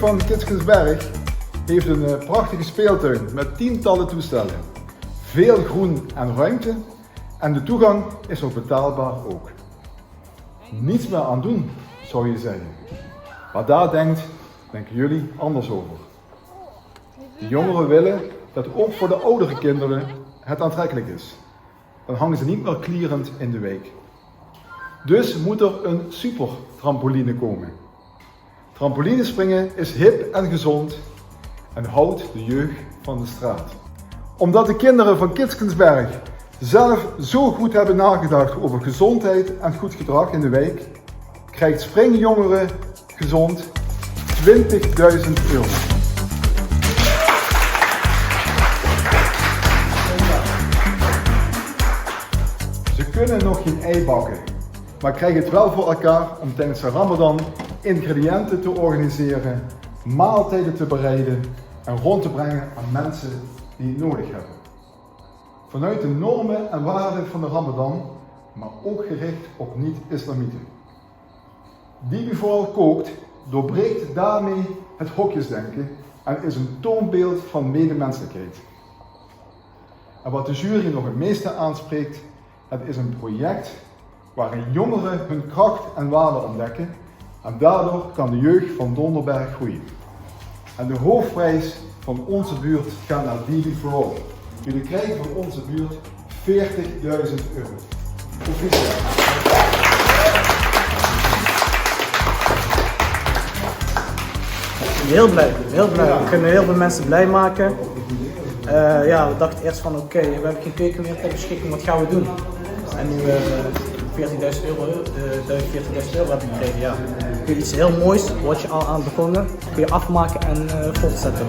van Kitskensberg heeft een prachtige speeltuin met tientallen toestellen. Veel groen en ruimte en de toegang is ook betaalbaar ook. Niets meer aan doen, zou je zeggen. Maar daar denken jullie anders over. De jongeren willen dat ook voor de oudere kinderen het aantrekkelijk is. Dan hangen ze niet meer klierend in de week. Dus moet er een supertrampoline komen. Trampolinespringen is hip en gezond en houdt de jeugd van de straat. Omdat de kinderen van Kitskensberg zelf zo goed hebben nagedacht over gezondheid en goed gedrag in de wijk, krijgt Springjongeren Gezond 20.000 euro. Ze kunnen nog geen ei bakken, maar krijgen het wel voor elkaar om tijdens de Ramadan ingrediënten te organiseren, maaltijden te bereiden en rond te brengen aan mensen die het nodig hebben. Vanuit de normen en waarden van de Ramadan, maar ook gericht op niet-islamieten. Wie bijvoorbeeld kookt, doorbreekt daarmee het hokjesdenken en is een toonbeeld van medemenselijkheid. En wat de jury nog het meeste aanspreekt, het is een project waarin jongeren hun kracht en waarde ontdekken en daardoor kan de jeugd van Donderberg groeien. En de hoofdprijs van onze buurt gaat naar Dili for All. Jullie krijgen van onze buurt 40.000 euro. Proficiat. Heel blij. We kunnen heel veel mensen blij maken. We dachten eerst van oké, we hebben geen keuken meer ter beschikking, wat gaan we doen? En nu 40.000 euro hebben we gekregen. Ja. Kun je iets heel moois, wat je al aan begonnen, kun je afmaken en voortzetten.